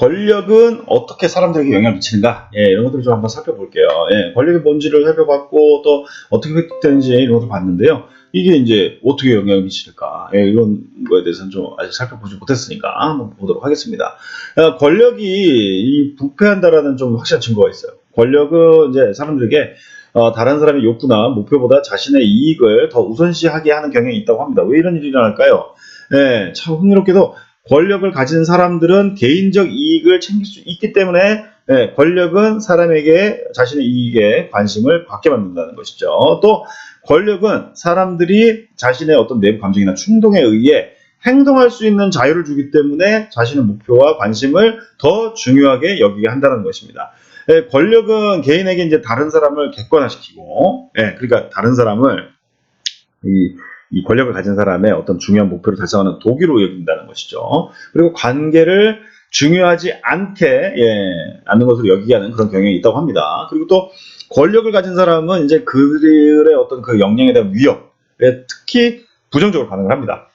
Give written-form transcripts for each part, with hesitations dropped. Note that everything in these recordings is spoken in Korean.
권력은 어떻게 사람들에게 영향을 미치는가? 예, 이런 것들을 좀 한번 살펴볼게요. 예, 권력이 뭔지를 살펴봤고, 또 어떻게 획득되는지 이런 것을 봤는데요. 이게 이제 어떻게 영향을 미칠까? 예, 이런 거에 대해서는 좀 아직 살펴보지 못했으니까 한번 보도록 하겠습니다. 권력이 부패한다라는 좀 확실한 증거가 있어요. 권력은 이제 사람들에게 다른 사람의 욕구나 목표보다 자신의 이익을 더 우선시하게 하는 경향이 있다고 합니다. 왜 이런 일이 일어날까요? 예, 참 흥미롭게도 권력을 가진 사람들은 개인적 이익을 챙길 수 있기 때문에 권력은 사람에게 자신의 이익에 관심을 갖게 만든다는 것이죠. 또 권력은 사람들이 자신의 어떤 내부 감정이나 충동에 의해 행동할 수 있는 자유를 주기 때문에 자신의 목표와 관심을 더 중요하게 여기게 한다는 것입니다. 권력은 개인에게 이제 다른 사람을 객관화시키고, 그러니까 다른 사람을 이 권력을 가진 사람의 어떤 중요한 목표를 달성하는 도구로 여긴다는 것이죠. 그리고 관계를 중요하지 않는 것으로 여기게 하는 그런 경향이 있다고 합니다. 그리고 또 권력을 가진 사람은 이제 그들의 어떤 그 역량에 대한 위협에 특히 부정적으로 반응을 합니다.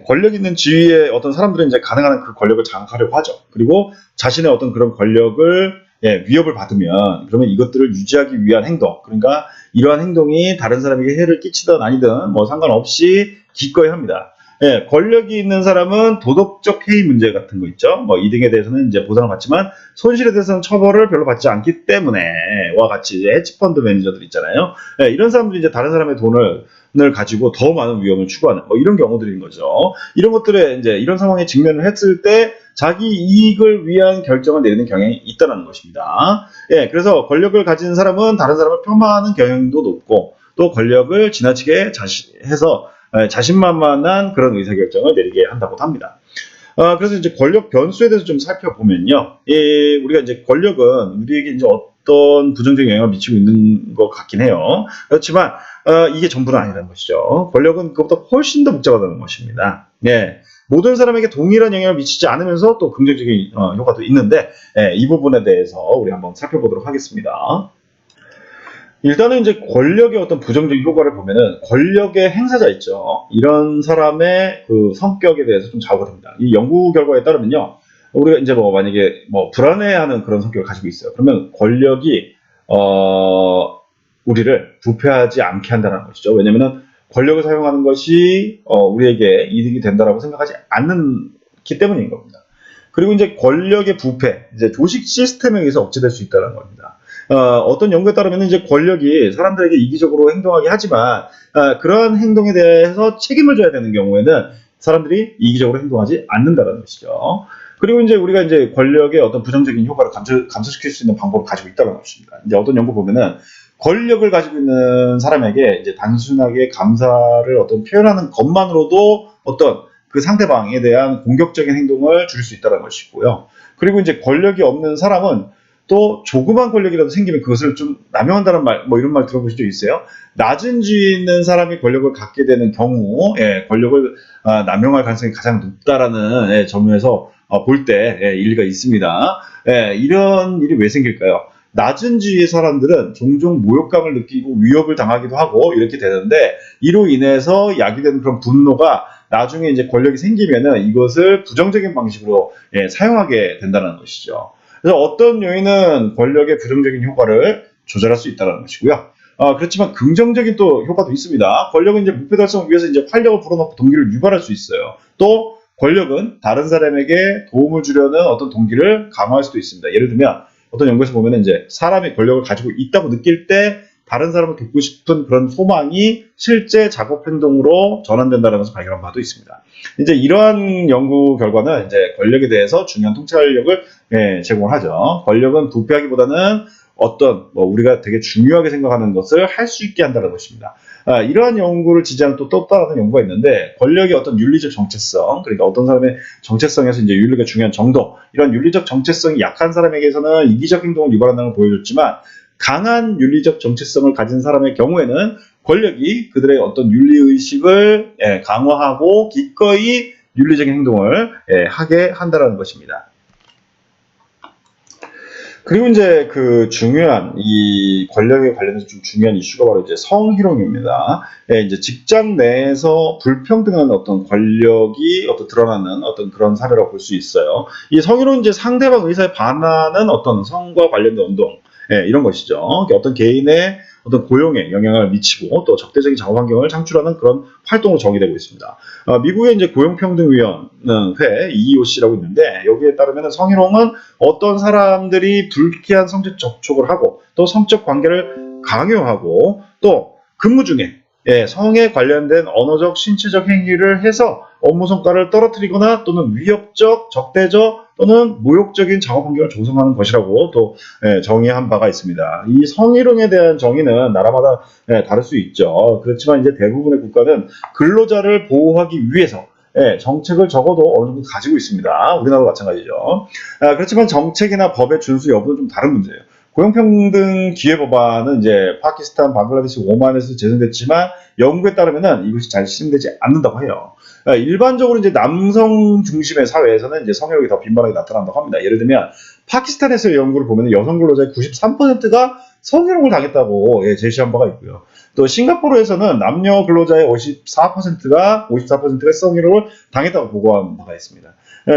권력 있는 지위에 어떤 사람들은 이제 가능한 그 권력을 장악하려고 하죠. 그리고 자신의 어떤 그런 권력을 위협을 받으면 그러면 이것들을 유지하기 위한 행동, 그러니까 이러한 행동이 다른 사람에게 해를 끼치든 아니든 뭐 상관없이 기꺼이 합니다. 권력이 있는 사람은 도덕적 해이 문제 같은 거 있죠. 뭐 이등에 대해서는 이제 보상을 받지만 손실에 대해서는 처벌을 별로 받지 않기 때문에 와 같이 이제 해치펀드 매니저들 있잖아요. 이런 사람들이 이제 다른 사람의 돈을 가지고 더 많은 위험을 추구하는 뭐 이런 경우들인 거죠. 이런 것들에 이제 이런 상황에 직면을 했을 때 자기 이익을 위한 결정을 내리는 경향이 있다는 것입니다. 그래서 권력을 가진 사람은 다른 사람을 폄하하는 경향도 높고 또 권력을 지나치게 해서 자신만만한 그런 의사결정을 내리게 한다고 합니다. 그래서 이제 권력 변수에 대해서 좀 살펴보면요. 우리가 이제 권력은 우리에게 이제 어떤 부정적인 영향을 미치고 있는 것 같긴 해요. 그렇지만, 이게 전부는 아니라는 것이죠. 권력은 그것보다 훨씬 더 복잡하다는 것입니다. 모든 사람에게 동일한 영향을 미치지 않으면서 또 긍정적인 효과도 있는데, 이 부분에 대해서 우리 한번 살펴보도록 하겠습니다. 일단은 이제 권력의 어떤 부정적인 효과를 보면은 권력의 행사자 있죠. 이런 사람의 그 성격에 대해서 좀 좌우가 됩니다. 이 연구 결과에 따르면요. 우리가 이제 뭐 만약에 뭐 불안해하는 그런 성격을 가지고 있어요. 그러면 권력이 우리를 부패하지 않게 한다는 것이죠. 왜냐면은 권력을 사용하는 것이 우리에게 이득이 된다라고 생각하지 않기 때문인 겁니다. 그리고 이제 권력의 부패, 이제 조직 시스템에 의해서 억제될 수 있다는 겁니다. 어떤 연구에 따르면 이제 권력이 사람들에게 이기적으로 행동하게 하지만 그러한 행동에 대해서 책임을 져야 되는 경우에는 사람들이 이기적으로 행동하지 않는다는 것이죠. 그리고 이제 우리가 이제 권력의 어떤 부정적인 효과를 감소시킬 수 있는 방법을 가지고 있다는 것입니다. 이제 어떤 연구 보면은 권력을 가지고 있는 사람에게 이제 단순하게 감사를 어떤 표현하는 것만으로도 어떤 그 상대방에 대한 공격적인 행동을 줄일 수 있다는 것이고요. 그리고 이제 권력이 없는 사람은 또 조그만 권력이라도 생기면 그것을 좀 남용한다는 말, 뭐 이런 말 들어보신 적 있어요? 낮은 지위에 있는 사람이 권력을 갖게 되는 경우, 권력을 남용할 가능성이 가장 높다라는 점에서 볼 때 일리가 있습니다. 이런 일이 왜 생길까요? 낮은 지위의 사람들은 종종 모욕감을 느끼고 위협을 당하기도 하고 이렇게 되는데 이로 인해서 야기되는 그런 분노가 나중에 이제 권력이 생기면은 이것을 부정적인 방식으로 사용하게 된다는 것이죠. 그래서 어떤 요인은 권력의 부정적인 효과를 조절할 수 있다는 것이고요. 그렇지만 긍정적인 또 효과도 있습니다. 권력은 이제 목표 달성을 위해서 이제 활력을 불어넣고 동기를 유발할 수 있어요. 또 권력은 다른 사람에게 도움을 주려는 어떤 동기를 강화할 수도 있습니다. 예를 들면 어떤 연구에서 보면 이제 사람이 권력을 가지고 있다고 느낄 때 다른 사람을 돕고 싶은 그런 소망이 실제 작업 행동으로 전환된다는 것을 발견한 바도 있습니다. 이제 이러한 연구 결과는 이제 권력에 대해서 중요한 통찰력을 제공을 하죠. 권력은 부패하기보다는 어떤 우리가 되게 중요하게 생각하는 것을 할 수 있게 한다는 것입니다. 이러한 연구를 지지하는 또 다른 연구가 있는데 권력의 어떤 윤리적 정체성, 그러니까 어떤 사람의 정체성에서 이제 윤리가 중요한 정도, 이런 윤리적 정체성이 약한 사람에게서는 이기적 행동을 유발한다는 걸 보여줬지만 강한 윤리적 정체성을 가진 사람의 경우에는 권력이 그들의 어떤 윤리의식을 강화하고 기꺼이 윤리적인 행동을 하게 한다는 것입니다. 그리고 이제 그 중요한 이 권력에 관련해서 좀 중요한 이슈가 바로 이제 성희롱입니다. 예, 이제 직장 내에서 불평등한 어떤 권력이 어떤 드러나는 어떤 그런 사례라고 볼 수 있어요. 이 성희롱은 이제 상대방 의사에 반하는 어떤 성과 관련된 운동, 예, 이런 것이죠. 어떤 개인의 어떤 고용에 영향을 미치고 또 적대적인 작업 환경을 창출하는 그런 활동으로 정의되고 있습니다. 미국의 이제 고용평등위원회 EEOC라고 있는데 여기에 따르면 성희롱은 어떤 사람들이 불쾌한 성적 접촉을 하고 또 성적 관계를 강요하고 또 근무 중에 예, 성에 관련된 언어적, 신체적 행위를 해서 업무 성과를 떨어뜨리거나 또는 위협적, 적대적 또는 모욕적인 작업 환경을 조성하는 것이라고 또 예, 정의한 바가 있습니다. 이 성희롱에 대한 정의는 나라마다 예, 다를 수 있죠. 그렇지만 이제 대부분의 국가는 근로자를 보호하기 위해서 예, 정책을 적어도 어느 정도 가지고 있습니다. 우리나라도 마찬가지죠. 그렇지만 정책이나 법의 준수 여부는 좀 다른 문제예요. 고용평등 기회법안은 이제 파키스탄, 방글라데시, 오만에서 제정됐지만 연구에 따르면은 이것이 잘 실행되지 않는다고 해요. 일반적으로 이제 남성 중심의 사회에서는 이제 성희롱이 더 빈번하게 나타난다고 합니다. 예를 들면 파키스탄에서의 연구를 보면 여성 근로자의 93%가 성희롱을 당했다고 예, 제시한 바가 있고요. 또 싱가포르에서는 남녀 근로자의 54%가 성희롱을 당했다고 보고한 바가 있습니다.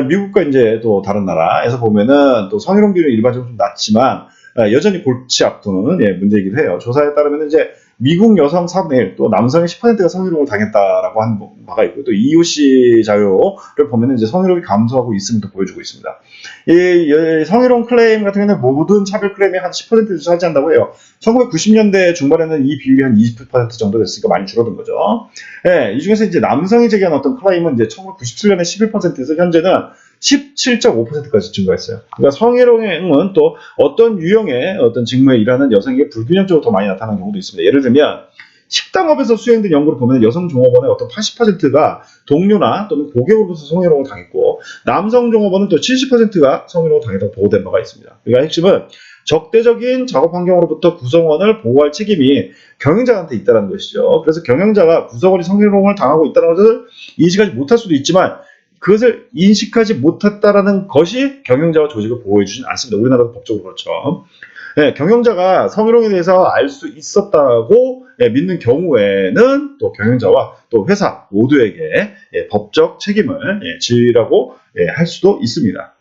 미국과 이제 또 다른 나라에서 보면은 또 성희롱 비율은 일반적으로 좀 낮지만 여전히 골치 아픈 예, 문제이기도 해요. 조사에 따르면 이제 미국 여성 4분의 1, 또 남성의 10%가 성희롱을 당했다라고 한 바가 있고, 또 EOC 자료를 보면 이제 성희롱이 감소하고 있음을 또 보여주고 있습니다. 이 성희롱 클레임 같은 경우는 모든 차별 클레임이 한 10% 차지한다고 해요. 1990년대 중반에는 이 비율이 한 20% 정도 됐으니까 많이 줄어든 거죠. 예, 이 중에서 이제 남성이 제기한 어떤 클레임은 이제 1997년에 11%에서 현재는 17.5%까지 증가했어요. 그러니까 성희롱은 또 어떤 유형의 어떤 직무에 일하는 여성에게 불균형적으로 더 많이 나타나는 경우도 있습니다. 예를 들면 식당업에서 수행된 연구를 보면 여성 종업원의 어떤 80%가 동료나 또는 고객으로부터 성희롱을 당했고 남성 종업원은 또 70%가 성희롱을 당했다고 보고된 바가 있습니다. 그러니까 핵심은 적대적인 작업 환경으로부터 구성원을 보호할 책임이 경영자한테 있다는 것이죠. 그래서 경영자가 구성원이 성희롱을 당하고 있다는 것을 인식하지 못할 수도 있지만 그것을 인식하지 못했다라는 것이 경영자와 조직을 보호해주진 않습니다. 우리나라도 법적으로 그렇죠. 네, 경영자가 성희롱에 대해서 알 수 있었다고 믿는 경우에는 또 경영자와 또 회사 모두에게 법적 책임을 지라고 할 수도 있습니다.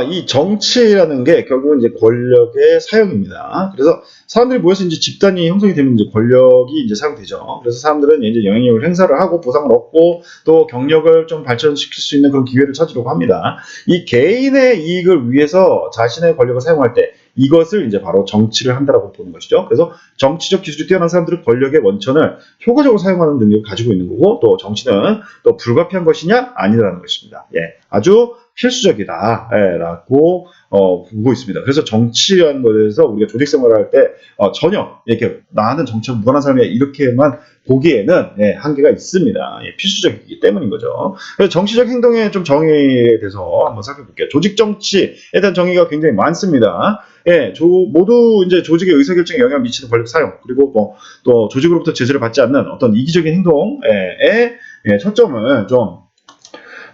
이 정치라는 게 결국은 이제 권력의 사용입니다. 그래서 사람들이 모여서 이제 집단이 형성이 되면 이제 권력이 이제 사용되죠. 그래서 사람들은 이제 영향력을 행사를 하고 보상을 얻고 또 경력을 좀 발전시킬 수 있는 그런 기회를 찾으려고 합니다. 이 개인의 이익을 위해서 자신의 권력을 사용할 때 이것을 이제 바로 정치를 한다라고 보는 것이죠. 그래서 정치적 기술이 뛰어난 사람들은 권력의 원천을 효과적으로 사용하는 능력을 가지고 있는 거고 또 정치는 또 불가피한 것이냐 아니라는 것입니다. 예, 아주 필수적이다 라고 보고 있습니다. 그래서 정치라는 것에 대해서 우리가 조직 생활을 할 때 전혀 이렇게 나는 정치와 무관한 사람이야 이렇게만 보기에는 한계가 있습니다. 필수적이기 때문인 거죠. 그래서 정치적 행동의 좀 정의에 대해서 한번 살펴볼게요. 조직 정치에 대한 정의가 굉장히 많습니다. 모두 이제 조직의 의사결정에 영향을 미치는 권력 사용 그리고 또 조직으로부터 제재를 받지 않는 어떤 이기적인 행동에 초점을 좀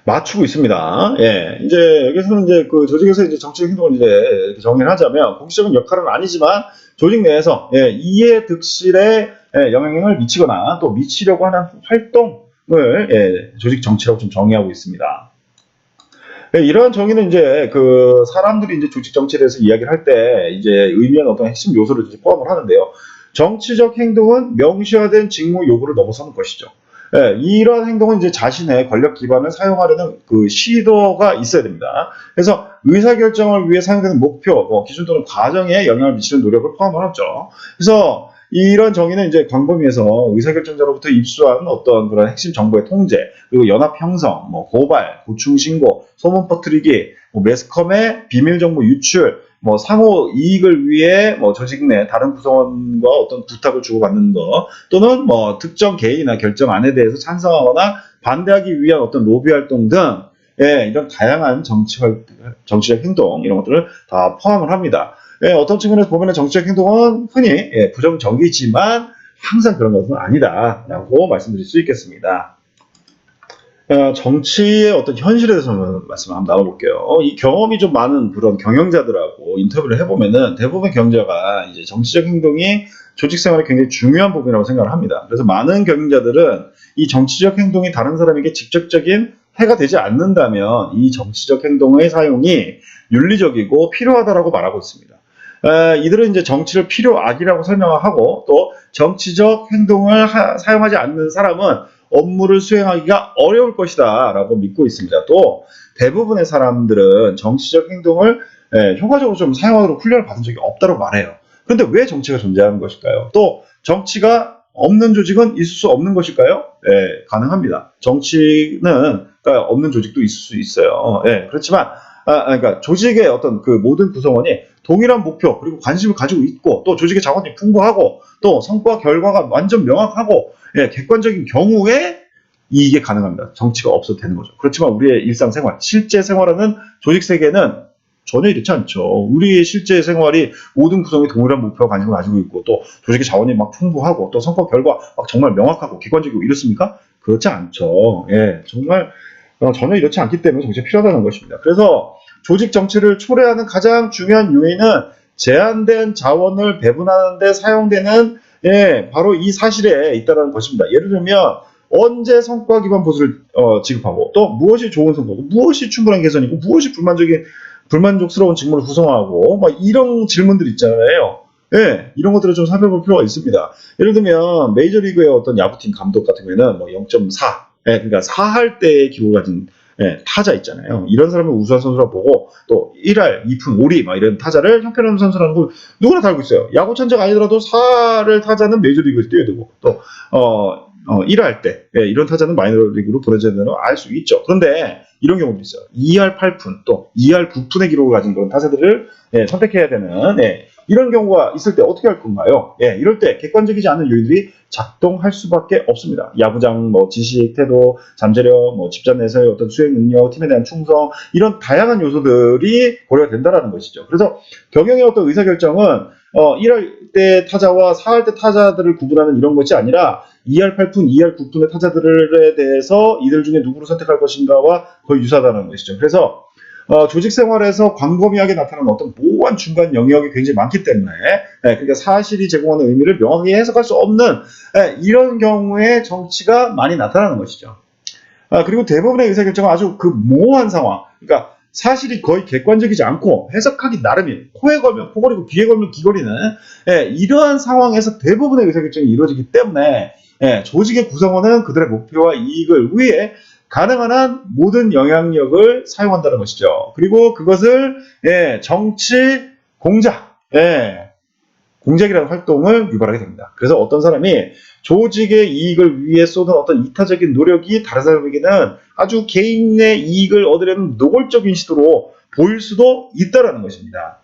맞추고 있습니다. 이제 여기서는 이제 그 조직에서 이제 정치적 행동을 이제 이렇게 정의를 하자면 공식적인 역할은 아니지만 조직 내에서 이해 득실에 영향을 미치거나 또 미치려고 하는 활동을 조직 정치라고 좀 정의하고 있습니다. 이러한 정의는 이제 그 사람들이 이제 조직 정치에 대해서 이야기를 할 때 이제 의미하는 어떤 핵심 요소를 이제 포함을 하는데요. 정치적 행동은 명시화된 직무 요구를 넘어서는 것이죠. 이러한 행동은 이제 자신의 권력 기반을 사용하려는 그 시도가 있어야 됩니다. 그래서 의사결정을 위해 사용되는 목표, 기준 또는 과정에 영향을 미치는 노력을 포함을 하죠. 그래서 이런 정의는 이제 광범위해서 의사결정자로부터 입수한 어떤 그런 핵심 정보의 통제, 그리고 연합 형성, 고발, 고충 신고, 소문 퍼뜨리기, 매스컴의 비밀 정보 유출, 상호 이익을 위해 조직 내 다른 구성원과 어떤 부탁을 주고받는 것 또는 특정 개인이나 결정안에 대해서 찬성하거나 반대하기 위한 어떤 로비 활동 등 이런 다양한 정치적 행동 이런 것들을 다 포함을 합니다. 어떤 측면에서 보면 정치적 행동은 흔히 부정적이지만 항상 그런 것은 아니다라고 말씀드릴 수 있겠습니다. 정치의 어떤 현실에 대해서 말씀을 한번 나눠볼게요. 이 경험이 좀 많은 그런 경영자들하고 인터뷰를 해보면은 대부분 경영자가 이제 정치적 행동이 조직 생활에 굉장히 중요한 부분이라고 생각을 합니다. 그래서 많은 경영자들은 이 정치적 행동이 다른 사람에게 직접적인 해가 되지 않는다면 이 정치적 행동의 사용이 윤리적이고 필요하다라고 말하고 있습니다. 이들은 이제 정치를 필요악이라고 설명하고 또 정치적 행동을 사용하지 않는 사람은 업무를 수행하기가 어려울 것이다 라고 믿고 있습니다. 또 대부분의 사람들은 정치적 행동을 효과적으로 좀 사용하도록 훈련을 받은 적이 없다고 말해요. 그런데 왜 정치가 존재하는 것일까요? 또 정치가 없는 조직은 있을 수 없는 것일까요? 가능합니다. 정치는 그러니까 없는 조직도 있을 수 있어요. 그렇지만 그러니까 조직의 어떤 그 모든 구성원이 동일한 목표 그리고 관심을 가지고 있고 또 조직의 자원이 풍부하고 또 성과 결과가 완전 명확하고 객관적인 경우에 이게 가능합니다. 정치가 없어도 되는 거죠. 그렇지만 우리의 일상생활, 실제 생활하는 조직 세계는 전혀 이렇지 않죠. 우리의 실제 생활이 모든 구성이 동일한 목표와 관심을 가지고 있고 또 조직의 자원이 막 풍부하고 또 성과 결과 막 정말 명확하고 객관적이고 이렇습니까? 그렇지 않죠. 정말 전혀 이렇지 않기 때문에 정치가 필요하다는 것입니다. 그래서 조직 정치를 초래하는 가장 중요한 요인은 제한된 자원을 배분하는 데 사용되는 바로 이 사실에 있다는 것입니다. 예를 들면 언제 성과 기반 보수를 지급하고 또 무엇이 좋은 성과고 무엇이 충분한 개선이고 무엇이 불만족스러운 직무를 구성하고 막 이런 질문들 있잖아요. 이런 것들을 좀 살펴볼 필요가 있습니다. 예를 들면 메이저리그의 어떤 야구팀 감독 같은 경우에는 뭐 0.4, 그러니까 4할 때의 기록을 가진 타자 있잖아요. 이런 사람을 우수한 선수라고 보고 또 1할, 2푼, 5리 막 이런 타자를 형편없는 선수라는 걸 누구나 다 알고 있어요. 야구 천재가 아니더라도 4할 타자는 메이저리그에서 뛰어야 되고 또 1할 때 이런 타자는 마이너리그로 보내져야 되는 걸 알 수 있죠. 그런데 이런 경우도 있어요. 2할 8푼 또 2할 9푼의 기록을 가진 그런 타자들을 선택해야 되는 이런 경우가 있을 때 어떻게 할 건가요? 이럴 때 객관적이지 않은 요인들이 작동할 수밖에 없습니다. 야구장, 지식, 태도, 잠재력, 집단 내에서의 어떤 수행 능력, 팀에 대한 충성 이런 다양한 요소들이 고려가 된다는 것이죠. 그래서 경영의 어떤 의사결정은 1할 때 타자와 4할 때 타자들을 구분하는 이런 것이 아니라 2할 8푼, 2할 9푼의 타자들에 대해서 이들 중에 누구를 선택할 것인가와 거의 유사하다는 것이죠. 그래서 조직 생활에서 광범위하게 나타나는 어떤 모호한 중간 영역이 굉장히 많기 때문에 그러니까 사실이 제공하는 의미를 명확히 해석할 수 없는 이런 경우에 정치가 많이 나타나는 것이죠. 그리고 대부분의 의사결정은 아주 그 모호한 상황, 그러니까 사실이 거의 객관적이지 않고 해석하기 나름인 코에 걸면 코걸이고 귀에 걸면 귀걸이는 이러한 상황에서 대부분의 의사결정이 이루어지기 때문에 조직의 구성원은 그들의 목표와 이익을 위해 가능한 한 모든 영향력을 사용한다는 것이죠. 그리고 그것을 정치 공작, 공작이라는 활동을 유발하게 됩니다. 그래서 어떤 사람이 조직의 이익을 위해 쏟은 어떤 이타적인 노력이 다른 사람에게는 아주 개인의 이익을 얻으려는 노골적인 시도로 보일 수도 있다는 것입니다.